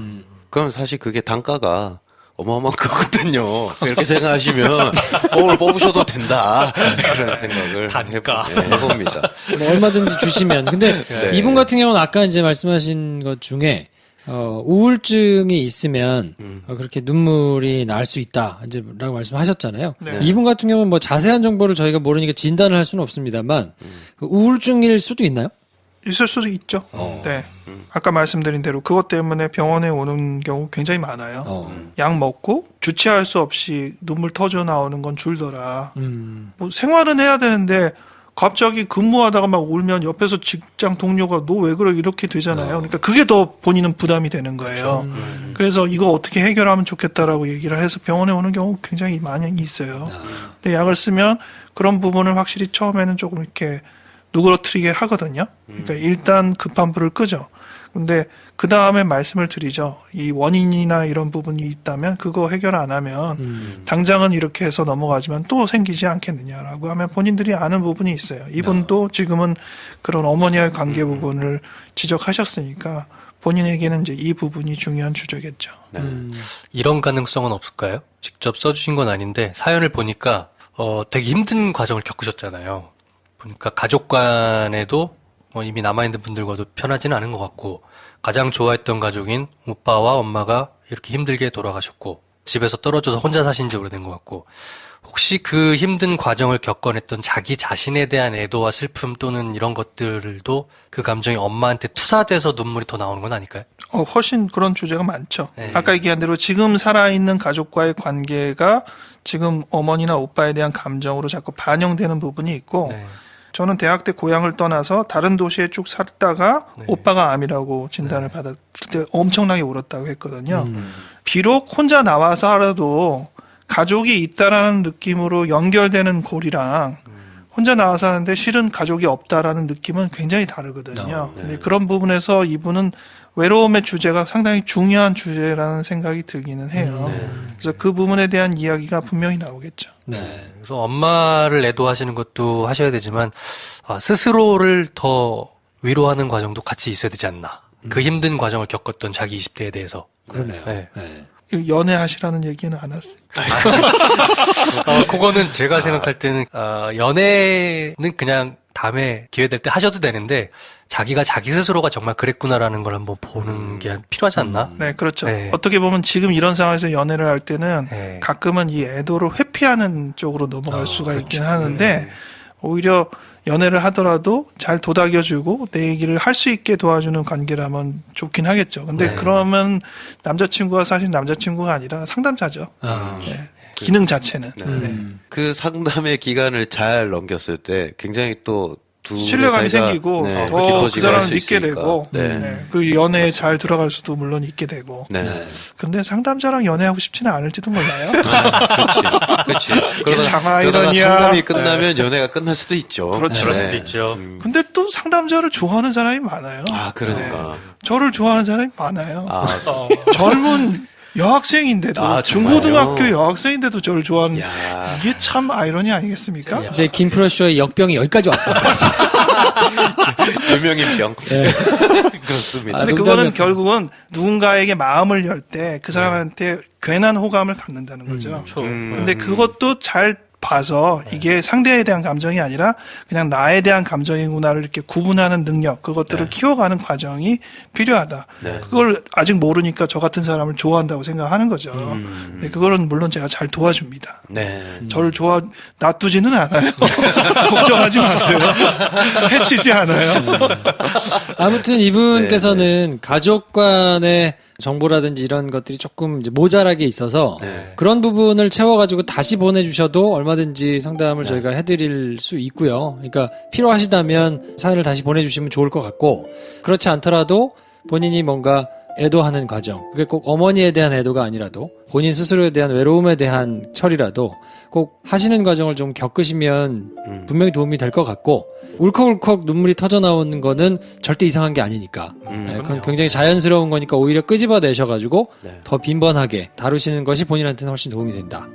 그럼 사실 그게 단가가 어마어마한 거거든요. 이렇게 생각하시면 오늘 뽑으셔도 된다. 이런 생각을 단가. 해봅니다. 뭐 얼마든지 주시면. 근데 네. 이분 같은 경우는 아까 이제 말씀하신 것 중에 우울증이 있으면 그렇게 눈물이 날 수 있다 이제라고 말씀하셨잖아요. 네. 이분 같은 경우는 뭐 자세한 정보를 저희가 모르니까 진단을 할 수는 없습니다만 그 우울증일 수도 있나요? 있을 수도 있죠. 네. 아까 말씀드린 대로 그것 때문에 병원에 오는 경우 굉장히 많아요. 약 먹고 주체할 수 없이 눈물 터져 나오는 건 줄더라. 뭐 생활은 해야 되는데 갑자기 근무하다가 막 울면 옆에서 직장 동료가 너 왜 그래 이렇게 되잖아요. 그러니까 그게 더 본인은 부담이 되는 거예요. 그래서 이거 어떻게 해결하면 좋겠다라고 얘기를 해서 병원에 오는 경우 굉장히 많이 있어요. 근데 약을 쓰면 그런 부분을 확실히 처음에는 조금 이렇게 누그러뜨리게 하거든요. 그러니까 일단 급한 불을 끄죠. 근데 그 다음에 말씀을 드리죠. 이 원인이나 이런 부분이 있다면 그거 해결 안 하면 당장은 이렇게 해서 넘어가지만 또 생기지 않겠느냐라고 하면 본인들이 아는 부분이 있어요. 이분도 지금은 그런 어머니와의 관계 부분을 지적하셨으니까 본인에게는 이제 이 부분이 중요한 주제겠죠. 이런 가능성은 없을까요? 직접 써주신 건 아닌데 사연을 보니까 되게 힘든 과정을 겪으셨잖아요. 보니까 가족 간에도 이미 남아있는 분들과도 편하지는 않은 것 같고 가장 좋아했던 가족인 오빠와 엄마가 이렇게 힘들게 돌아가셨고 집에서 떨어져서 혼자 사신 지 오래된 것 같고 혹시 그 힘든 과정을 겪어냈던 자기 자신에 대한 애도와 슬픔 또는 이런 것들도 그 감정이 엄마한테 투사돼서 눈물이 더 나오는 건 아닐까요? 훨씬 그런 주제가 많죠. 네. 아까 얘기한 대로 지금 살아있는 가족과의 관계가 지금 어머니나 오빠에 대한 감정으로 자꾸 반영되는 부분이 있고 네. 저는 대학 때 고향을 떠나서 다른 도시에 쭉 살다가 네. 오빠가 암이라고 진단을 받았을 때 엄청나게 울었다고 했거든요. 비록 혼자 나와서 하라도 가족이 있다라는 느낌으로 연결되는 골이랑 혼자 나와서 하는데 실은 가족이 없다라는 느낌은 굉장히 다르거든요. 근데 그런 부분에서 이분은 외로움의 주제가 상당히 중요한 주제라는 생각이 들기는 해요. 그래서 그 부분에 대한 이야기가 분명히 나오겠죠. 네. 그래서 엄마를 애도하시는 것도 하셔야 되지만 스스로를 더 위로하는 과정도 같이 있어야 되지 않나. 그 힘든 과정을 겪었던 자기 20대에 대해서. 그러네요. 네. 네. 연애하시라는 얘기는 안 했어요. 그거는 제가 생각할 때는 연애는 그냥 다음에 기회 될 때 하셔도 되는데 자기가 자기 스스로가 정말 그랬구나라는 걸 한번 보는 게 필요하지 않나? 네, 그렇죠. 네. 어떻게 보면 지금 이런 상황에서 연애를 할 때는 네. 가끔은 이 애도를 회피하는 쪽으로 넘어갈 수가 있긴 하는데 네. 오히려 연애를 하더라도 잘 도닥여주고 내 얘기를 할 수 있게 도와주는 관계라면 좋긴 하겠죠. 근데 네. 그러면 남자친구가 사실 남자친구가 아니라 상담자죠. 네. 기능 자체는. 네. 그 상담의 기간을 잘 넘겼을 때 굉장히 또 두 신뢰감이 사이가, 생기고 네, 더 그 깊어지고 할 사람을 수 믿게 있으니까. 되고 네. 네. 그 연애에 잘 들어갈 수도 물론 있게 되고 네. 근데 상담자랑 연애하고 싶지는 않을지도 몰라요. 그렇지. 이게 참 그러다가 아이러니야. 상담이 끝나면 연애가 끝날 수도 있죠. 그렇죠. 그럴 수도 있죠. 근데 또 상담자를 좋아하는 사람이 많아요. 그러니까. 저를 좋아하는 사람이 많아요. 아, 젊은 여학생인데도 아, 중고등학교 정말요? 여학생인데도 저를 좋아하는 야. 이게 참 아이러니 아니겠습니까? 이제 김프로쇼의 역병이 여기까지 왔습니다. 유명인병. 네. 그렇습니다. 근데 농담이었고. 그거는 결국은 누군가에게 마음을 열 때 그 사람한테 괜한 호감을 갖는다는 거죠. 근데 그것도 잘 봐서 이게 상대에 대한 감정이 아니라 그냥 나에 대한 감정이구나를 이렇게 구분하는 능력, 그것들을 키워가는 과정이 필요하다. 그걸 아직 모르니까 저 같은 사람을 좋아한다고 생각하는 거죠. 네, 그거는 물론 제가 잘 도와줍니다. 네. 저를 놔두지는 않아요. 걱정하지 마세요. 해치지 않아요. 아무튼 이분께서는 가족 간의 정보라든지 이런 것들이 조금 이제 모자라게 있어서 그런 부분을 채워가지고 다시 보내주셔도 얼마든지 상담을 저희가 해드릴 수 있고요. 그러니까 필요하시다면 사연을 다시 보내주시면 좋을 것 같고, 그렇지 않더라도 본인이 뭔가 애도하는 과정, 그게 꼭 어머니에 대한 애도가 아니라도 본인 스스로에 대한 외로움에 대한 처리라도 꼭 하시는 과정을 좀 겪으시면 분명히 도움이 될 것 같고, 울컥울컥 눈물이 터져 나오는 거는 절대 이상한 게 아니니까 그건 굉장히 자연스러운 거니까 오히려 끄집어내셔가지고 더 빈번하게 다루시는 것이 본인한테는 훨씬 도움이 된다.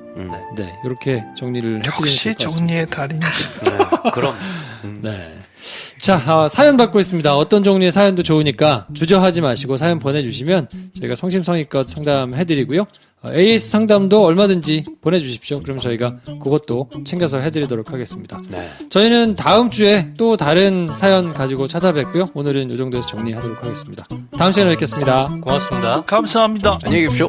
네, 이렇게 정리를 해드리는 역시 정리의 달인이십니다. 그럼. 네. 자, 사연 받고 있습니다. 어떤 종류의 사연도 좋으니까 주저하지 마시고 사연 보내주시면 저희가 성심성의껏 상담해드리고요. AS 상담도 얼마든지 보내주십시오. 그럼 저희가 그것도 챙겨서 해드리도록 하겠습니다. 네. 저희는 다음 주에 또 다른 사연 가지고 찾아뵙고요. 오늘은 이 정도에서 정리하도록 하겠습니다. 다음 시간에 뵙겠습니다. 고맙습니다. 감사합니다. 안녕히 계십시오.